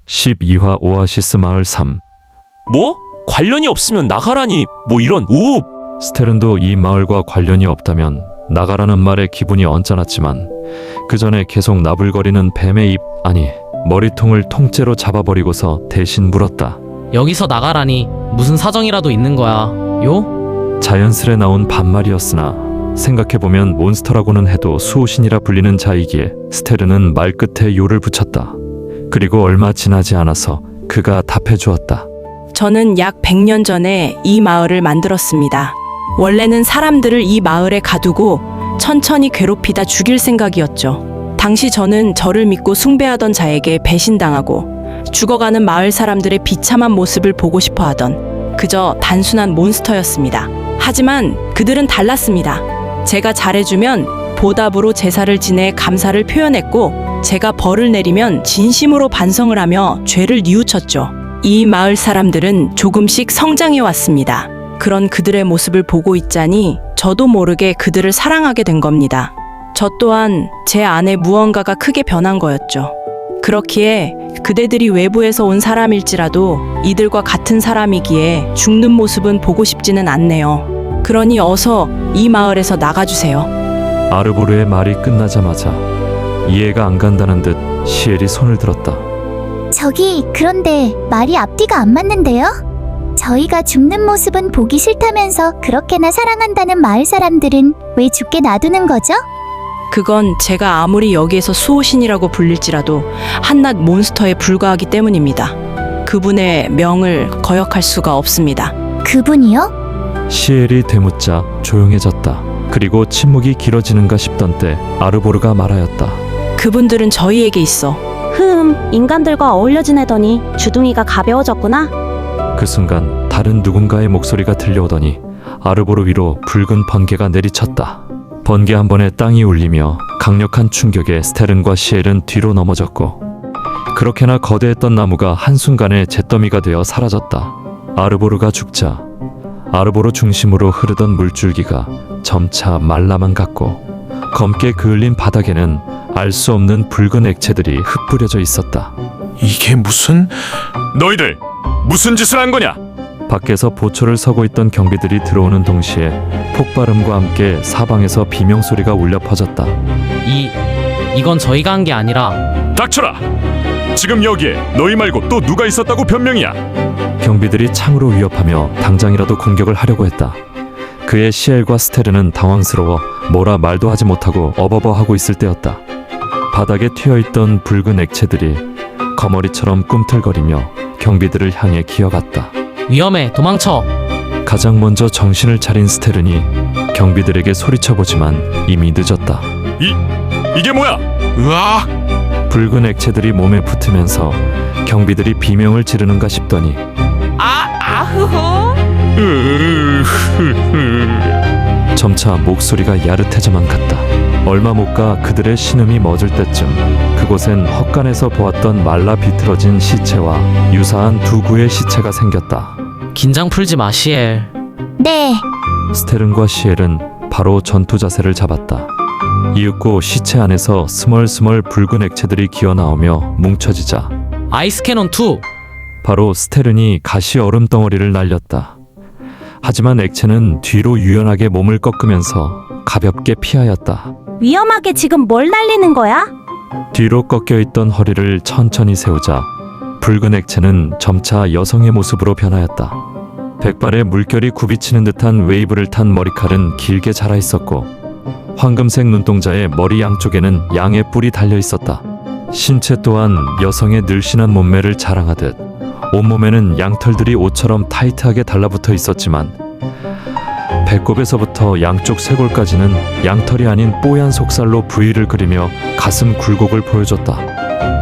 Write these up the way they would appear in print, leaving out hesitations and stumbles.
12화 오아시스 마을 3. 뭐? 관련이 없으면 나가라니 뭐 이런 우읍. 스텔은도 이 마을과 관련이 없다면 나가라는 말에 기분이 언짢았지만 그 전에 계속 나불거리는 뱀의 입, 아니 머리통을 통째로 잡아버리고서 대신 물었다. 여기서 나가라니 무슨 사정이라도 있는 거야, 요? 자연스레 나온 반말이었으나 생각해보면 몬스터라고는 해도 수호신이라 불리는 자이기에 스테르는 말끝에 요를 붙였다. 그리고 얼마 지나지 않아서 그가 답해주었다. 저는 약 100년 전에 이 마을을 만들었습니다. 원래는 사람들을 이 마을에 가두고 천천히 괴롭히다 죽일 생각이었죠. 당시 저는 저를 믿고 숭배하던 자에게 배신당하고 죽어가는 마을 사람들의 비참한 모습을 보고 싶어 하던 그저 단순한 몬스터였습니다. 하지만 그들은 달랐습니다. 제가 잘해주면 보답으로 제사를 지내 감사를 표현했고 제가 벌을 내리면 진심으로 반성을 하며 죄를 뉘우쳤죠. 이 마을 사람들은 조금씩 성장해 왔습니다. 그런 그들의 모습을 보고 있자니 저도 모르게 그들을 사랑하게 된 겁니다. 저 또한 제 안에 무언가가 크게 변한 거였죠. 그렇기에 그대들이 외부에서 온 사람일지라도 이들과 같은 사람이기에 죽는 모습은 보고 싶지는 않네요. 그러니 어서 이 마을에서 나가주세요. 아르보르의 말이 끝나자마자 이해가 안 간다는 듯 시엘이 손을 들었다. 저기, 그런데 말이 앞뒤가 안 맞는데요? 저희가 죽는 모습은 보기 싫다면서 그렇게나 사랑한다는 마을 사람들은 왜 죽게 놔두는 거죠? 그건 제가 아무리 여기에서 수호신이라고 불릴지라도 한낱 몬스터에 불과하기 때문입니다. 그분의 명을 거역할 수가 없습니다. 그분이요? 시엘이 되묻자 조용해졌다. 그리고 침묵이 길어지는가 싶던 때 아르보르가 말하였다. 그분들은 저희에게 있어. 인간들과 어울려 지내더니 주둥이가 가벼워졌구나. 그 순간 다른 누군가의 목소리가 들려오더니 아르보르 위로 붉은 번개가 내리쳤다. 번개 한 번에 땅이 울리며 강력한 충격에 스테른과 시엘은 뒤로 넘어졌고 그렇게나 거대했던 나무가 한순간에 잿더미가 되어 사라졌다. 아르보르가 죽자 아르보르 중심으로 흐르던 물줄기가 점차 말라만 갔고 검게 그을린 바닥에는 알 수 없는 붉은 액체들이 흩뿌려져 있었다. 이게 무슨... 너희들 무슨 짓을 한 거냐? 밖에서 보초를 서고 있던 경비들이 들어오는 동시에 폭발음과 함께 사방에서 비명소리가 울려 퍼졌다. 이건 저희가 한 게 아니라 닥쳐라! 지금 여기에 너희 말고 또 누가 있었다고 변명이야? 경비들이 창으로 위협하며 당장이라도 공격을 하려고 했다. 그의 시엘과 스테르는 당황스러워 뭐라 말도 하지 못하고 어버버하고 있을 때였다. 바닥에 튀어있던 붉은 액체들이 거머리처럼 꿈틀거리며 경비들을 향해 기어갔다. 위험해, 도망쳐. 가장 먼저 정신을 차린 스테른이 경비들에게 소리쳐보지만 이미 늦었다. 이게 뭐야? 으악! 붉은 액체들이 몸에 붙으면서 경비들이 비명을 지르는가 싶더니 점차 목소리가 야릇해져만 갔다. 얼마 못 가 그들의 신음이 멎을 때쯤 그곳엔 헛간에서 보았던 말라 비틀어진 시체와 유사한 두 구의 시체가 생겼다. 긴장 풀지 마, 시엘. 네, 스테른과 시엘은 바로 전투 자세를 잡았다. 이윽고 시체 안에서 스멀스멀 붉은 액체들이 기어나오며 뭉쳐지자 아이스 캐논 2. 바로 스테른이 가시 얼음 덩어리를 날렸다. 하지만 액체는 뒤로 유연하게 몸을 꺾으면서 가볍게 피하였다. 위험하게 지금 뭘 날리는 거야? 뒤로 꺾여있던 허리를 천천히 세우자 붉은 액체는 점차 여성의 모습으로 변하였다. 백발의 물결이 굽이치는 듯한 웨이브를 탄 머리칼은 길게 자라 있었고 황금색 눈동자의 머리 양쪽에는 양의 뿔이 달려 있었다. 신체 또한 여성의 늘씬한 몸매를 자랑하듯 온몸에는 양털들이 옷처럼 타이트하게 달라붙어 있었지만 배꼽에서부터 양쪽 쇄골까지는 양털이 아닌 뽀얀 속살로 V를 그리며 가슴 굴곡을 보여줬다.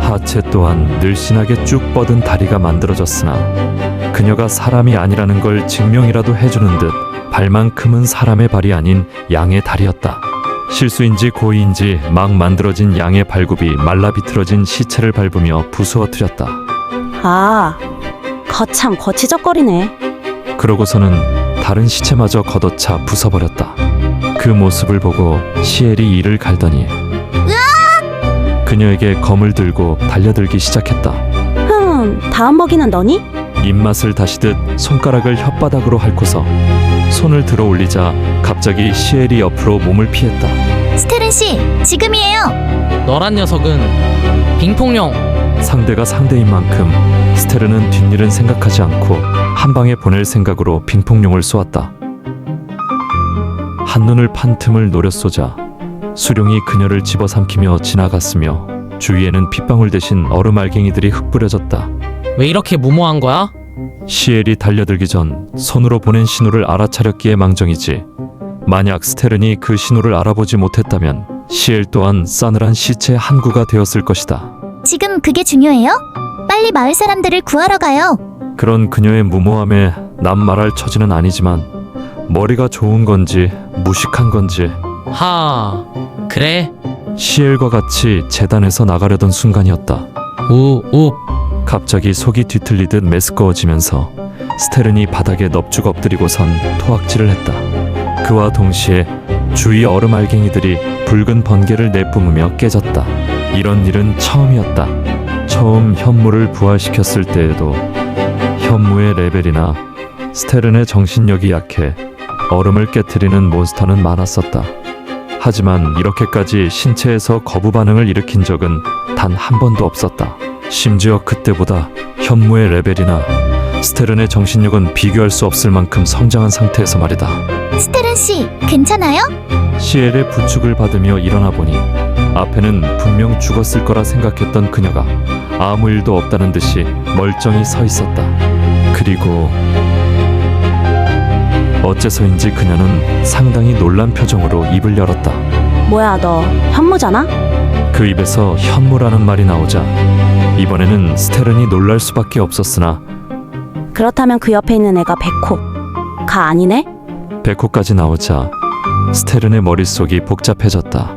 하체 또한 늘씬하게 쭉 뻗은 다리가 만들어졌으나 그녀가 사람이 아니라는 걸 증명이라도 해주는 듯 발만큼은 사람의 발이 아닌 양의 다리였다. 실수인지 고의인지 막 만들어진 양의 발굽이 말라 비틀어진 시체를 밟으며 부수어뜨렸다. 거참 거치적거리네. 그러고서는 다른 시체마저 걷어차 부숴버렸다. 그 모습을 보고 시엘이 이를 갈더니 그녀에게 검을 들고 달려들기 시작했다. 그럼 다음 먹이는 너니? 입맛을 다시듯 손가락을 혓바닥으로 핥고서 손을 들어 올리자 갑자기 시엘이 옆으로 몸을 피했다. 스테른 씨, 지금이에요. 너란 녀석은 빙폭룡. 상대가 상대인 만큼 스테르는 뒷일은 생각하지 않고 한 방에 보낼 생각으로 빙폭룡을 쏘았다. 한눈을 판 틈을 노려 쏘자 수룡이 그녀를 집어삼키며 지나갔으며 주위에는 빗방울 대신 얼음 알갱이들이 흩뿌려졌다. 왜 이렇게 무모한 거야? 시엘이 달려들기 전 손으로 보낸 신호를 알아차렸기에 망정이지. 만약 스테른이 그 신호를 알아보지 못했다면 시엘 또한 싸늘한 시체 한 구가 되었을 것이다. 지금 그게 중요해요? 빨리 마을 사람들을 구하러 가요. 그런 그녀의 무모함에 남 말할 처지는 아니지만 머리가 좋은 건지 무식한 건지 그래. 시엘과 같이 재단에서 나가려던 순간이었다. 우웁. 갑자기 속이 뒤틀리듯 메스꺼워지면서 스테른이 바닥에 넙죽 엎드리고선 토악질을 했다. 그와 동시에 주위 얼음 알갱이들이 붉은 번개를 내뿜으며 깨졌다. 이런 일은 처음이었다. 처음 현무를 부활시켰을 때에도 현무의 레벨이나 스테른의 정신력이 약해 얼음을 깨트리는 몬스터는 많았었다. 하지만 이렇게까지 신체에서 거부 반응을 일으킨 적은 단 한 번도 없었다. 심지어 그때보다 현무의 레벨이나 스테른의 정신력은 비교할 수 없을 만큼 성장한 상태에서 말이다. 스테른 씨, 괜찮아요? 시엘의 부축을 받으며 일어나 보니 앞에는 분명 죽었을 거라 생각했던 그녀가 아무 일도 없다는 듯이 멀쩡히 서 있었다. 그리고 어째서인지 그녀는 상당히 놀란 표정으로 입을 열었다. 뭐야, 너 현무잖아? 그 입에서 현무라는 말이 나오자 이번에는 스테른이 놀랄 수밖에 없었으나 그렇다면 그 옆에 있는 애가 백호가 아니네? 백호까지 나오자 스테른의 머릿속이 복잡해졌다.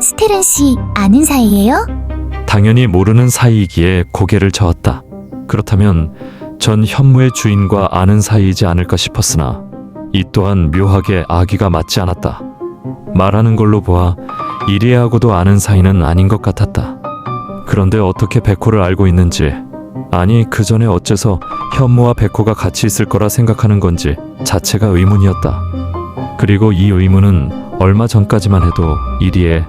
스테른 씨, 아는 사이예요? 당연히 모르는 사이이기에 고개를 저었다. 그렇다면 전 현무의 주인과 아는 사이이지 않을까 싶었으나 이 또한 묘하게 아기가 맞지 않았다. 말하는 걸로 보아 이리하고도 아는 사이는 아닌 것 같았다. 그런데 어떻게 백호를 알고 있는지, 아니 그 전에 어째서 현무와 백호가 같이 있을 거라 생각하는 건지 자체가 의문이었다. 그리고 이 의문은 얼마 전까지만 해도 이리에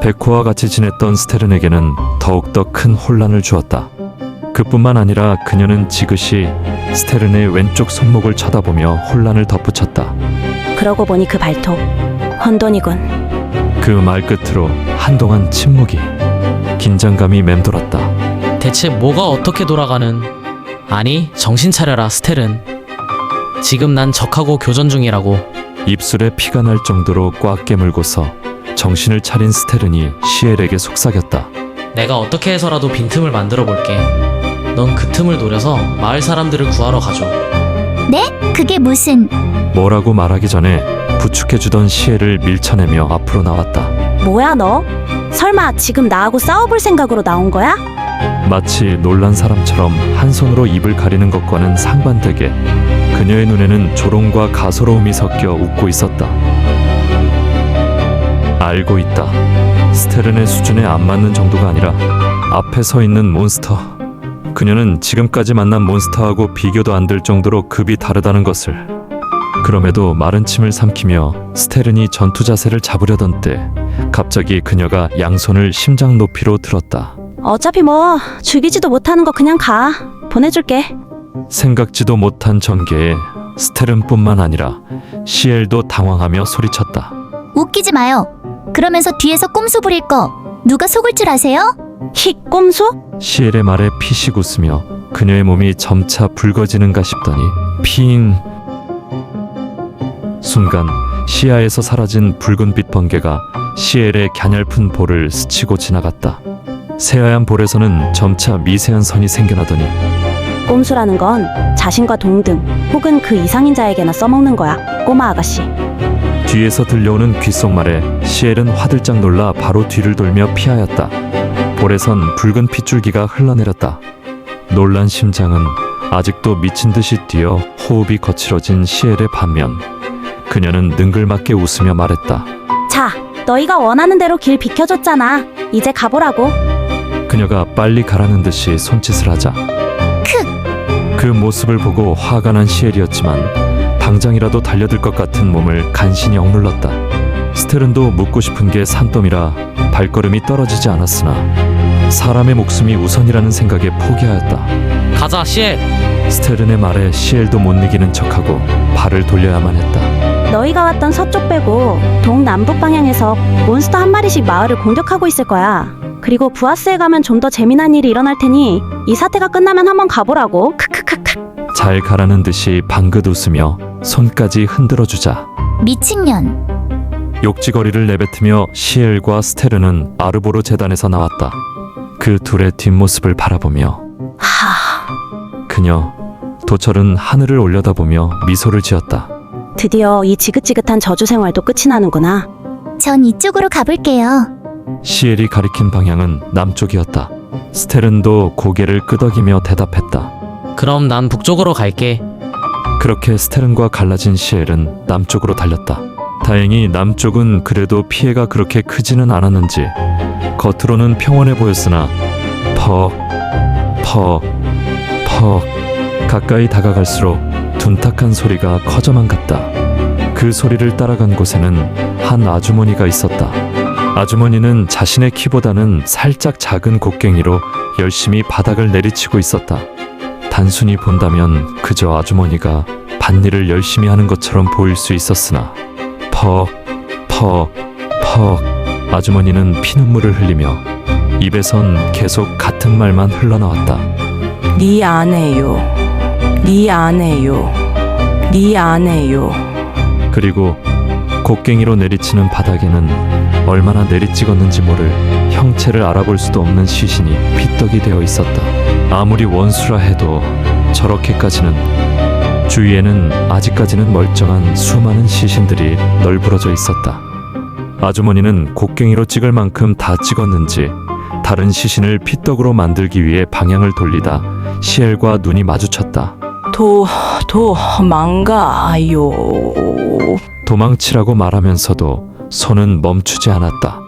백호와 같이 지냈던 스테른에게는 더욱더 큰 혼란을 주었다. 그뿐만 아니라 그녀는 지그시 스테른의 왼쪽 손목을 쳐다보며 혼란을 덧붙였다. 그러고 보니 그 발톱 혼돈이군. 그 말 끝으로 한동안 침묵이, 긴장감이 맴돌았다. 대체 뭐가 어떻게 돌아가는? 아니, 정신 차려라, 스테른. 지금 난 적하고 교전 중이라고. 입술에 피가 날 정도로 꽉 깨물고서 정신을 차린 스테른이 시엘에게 속삭였다. 내가 어떻게 해서라도 빈틈을 만들어 볼게. 넌 그 틈을 노려서 마을 사람들을 구하러 가줘. 네? 그게 무슨... 뭐라고 말하기 전에 부축해주던 시엘을 밀쳐내며 앞으로 나왔다. 뭐야, 너? 설마 지금 나하고 싸워볼 생각으로 나온 거야? 마치 놀란 사람처럼 한 손으로 입을 가리는 것과는 상반되게 그녀의 눈에는 조롱과 가소로움이 섞여 웃고 있었다. 알고 있다. 스테른의 수준에 안 맞는 정도가 아니라 앞에 서 있는 몬스터. 그녀는 지금까지 만난 몬스터하고 비교도 안 될 정도로 급이 다르다는 것을. 그럼에도 마른 침을 삼키며 스테른이 전투 자세를 잡으려던 때 갑자기 그녀가 양손을 심장 높이로 들었다. 어차피 뭐 죽이지도 못하는 거 그냥 가. 보내줄게. 생각지도 못한 전개에 스테른뿐만 아니라 시엘도 당황하며 소리쳤다. 웃기지 마요. 그러면서 뒤에서 꼼수 부릴 거 누가 속을 줄 아세요? 히, 꼼수? 시엘의 말에 피식 웃으며 그녀의 몸이 점차 붉어지는가 싶더니 핑. 순간 시야에서 사라진 붉은빛 번개가 시엘의 갸냘픈 볼을 스치고 지나갔다. 새하얀 볼에서는 점차 미세한 선이 생겨나더니 꼼수라는 건 자신과 동등 혹은 그 이상인 자에게나 써먹는 거야, 꼬마 아가씨. 뒤에서 들려오는 귓속말에 시엘은 화들짝 놀라 바로 뒤를 돌며 피하였다. 볼에선 붉은 핏줄기가 흘러내렸다. 놀란 심장은 아직도 미친 듯이 뛰어 호흡이 거칠어진 시엘의 반면 그녀는 능글맞게 웃으며 말했다. 자, 너희가 원하는 대로 길 비켜줬잖아. 이제 가보라고. 그녀가 빨리 가라는 듯이 손짓을 하자 그 모습을 보고 화가 난 시엘이었지만 당장이라도 달려들 것 같은 몸을 간신히 억눌렀다. 스텔은도 묻고 싶은 게 산더미라 발걸음이 떨어지지 않았으나 사람의 목숨이 우선이라는 생각에 포기하였다. 가자, 시엘. 스텔은의 말에 시엘도 못 이기는 척하고 발을 돌려야만 했다. 너희가 왔던 서쪽 빼고 동남북 방향에서 몬스터 한 마리씩 마을을 공격하고 있을 거야. 그리고 부하스에 가면 좀 더 재미난 일이 일어날 테니 이 사태가 끝나면 한번 가보라고. 크크크크. 잘 가라는 듯이 방긋 웃으며 손까지 흔들어주자 미친년. 욕지거리를 내뱉으며 시엘과 스테르는 아르보르 재단에서 나왔다. 그 둘의 뒷모습을 바라보며 그녀 도철은 하늘을 올려다보며 미소를 지었다. 드디어 이 지긋지긋한 저주 생활도 끝이 나는구나. 전 이쪽으로 가볼게요. 시엘이 가리킨 방향은 남쪽이었다. 스테른도 고개를 끄덕이며 대답했다. 그럼 난 북쪽으로 갈게. 그렇게 스테른과 갈라진 시엘은 남쪽으로 달렸다. 다행히 남쪽은 그래도 피해가 그렇게 크지는 않았는지 겉으로는 평온해 보였으나 퍽 가까이 다가갈수록 둔탁한 소리가 커져만 갔다. 그 소리를 따라간 곳에는 한 아주머니가 있었다. 아주머니는 자신의 키보다는 살짝 작은 곡괭이로 열심히 바닥을 내리치고 있었다. 단순히 본다면 그저 아주머니가 밭일을 열심히 하는 것처럼 보일 수 있었으나 퍽 아주머니는 피눈물을 흘리며 입에선 계속 같은 말만 흘러나왔다. 네 안 해요. 그리고 곡괭이로 내리치는 바닥에는 얼마나 내리찍었는지 모를 형체를 알아볼 수도 없는 시신이 삐떡이 되어 있었다. 아무리 원수라 해도 저렇게까지는. 주위에는 아직까지는 멀쩡한 수많은 시신들이 널브러져 있었다. 아주머니는 곡괭이로 찍을 만큼 다 찍었는지 다른 시신을 피떡으로 만들기 위해 방향을 돌리다 시엘과 눈이 마주쳤다. 도망가요. 도망치라고 말하면서도 손은 멈추지 않았다.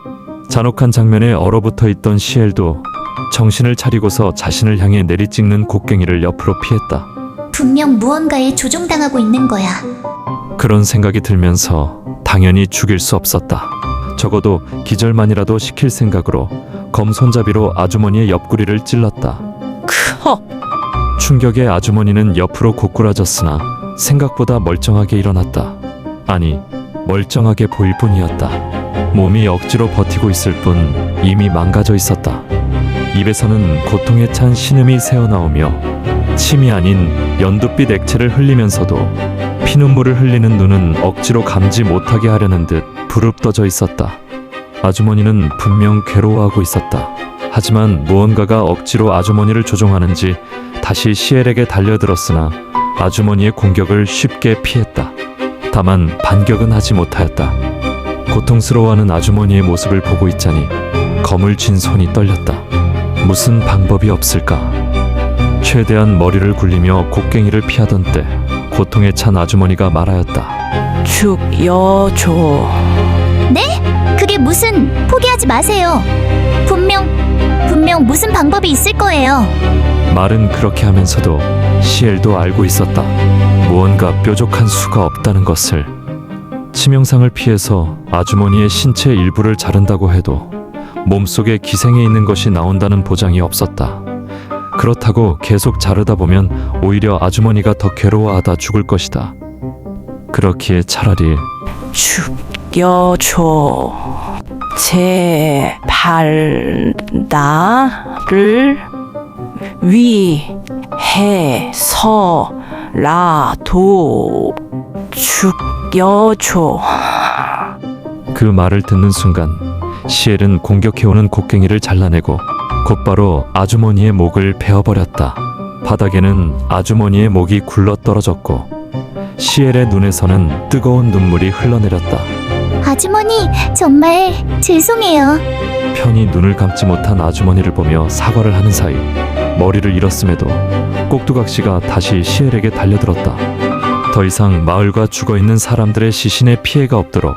잔혹한 장면에 얼어붙어 있던 시엘도 정신을 차리고서 자신을 향해 내리찍는 곡괭이를 옆으로 피했다. 분명 무언가에 조종당하고 있는 거야. 그런 생각이 들면서 당연히 죽일 수 없었다. 적어도 기절만이라도 시킬 생각으로 검손잡이로 아주머니의 옆구리를 찔렀다. 충격에 아주머니는 옆으로 고꾸라졌으나 생각보다 멀쩡하게 일어났다. 아니, 멀쩡하게 보일 뿐이었다. 몸이 억지로 버티고 있을 뿐 이미 망가져 있었다. 입에서는 고통에 찬 신음이 새어나오며 침이 아닌 연두빛 액체를 흘리면서도 피눈물을 흘리는 눈은 억지로 감지 못하게 하려는 듯 부릅떠져 있었다. 아주머니는 분명 괴로워하고 있었다. 하지만 무언가가 억지로 아주머니를 조종하는지 다시 시엘에게 달려들었으나 아주머니의 공격을 쉽게 피했다. 다만 반격은 하지 못하였다. 고통스러워하는 아주머니의 모습을 보고 있자니 검을 쥔 손이 떨렸다. 무슨 방법이 없을까? 최대한 머리를 굴리며 곡괭이를 피하던 때 고통에 찬 아주머니가 말하였다. 죽여줘. 그게 무슨... 포기하지 마세요. 분명 무슨 방법이 있을 거예요. 말은 그렇게 하면서도 시엘도 알고 있었다. 무언가 뾰족한 수가 없다는 것을. 치명상을 피해서 아주머니의 신체 일부를 자른다고 해도 몸속에 기생해 있는 것이 나온다는 보장이 없었다. 그렇다고 계속 자르다 보면 오히려 아주머니가 더 괴로워하다 죽을 것이다. 그렇기에 차라리 죽여줘. 제발 나를 위해서라도 죽여줘. 그 말을 듣는 순간 시엘은 공격해오는 곡괭이를 잘라내고 곧바로 아주머니의 목을 베어버렸다. 바닥에는 아주머니의 목이 굴러떨어졌고 시엘의 눈에서는 뜨거운 눈물이 흘러내렸다. 아주머니, 정말 죄송해요. 편히 눈을 감지 못한 아주머니를 보며 사과를 하는 사이 머리를 잃었음에도 꼭두각시가 다시 시엘에게 달려들었다. 더 이상 마을과 죽어있는 사람들의 시신에 피해가 없도록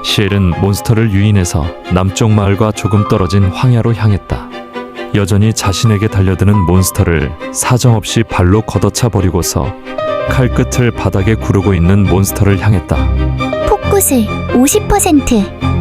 시엘은 몬스터를 유인해서 남쪽 마을과 조금 떨어진 황야로 향했다. 여전히 자신에게 달려드는 몬스터를 사정없이 발로 걷어차 버리고서 칼끝을 바닥에 구르고 있는 몬스터를 향했다. 폭구슬 50%.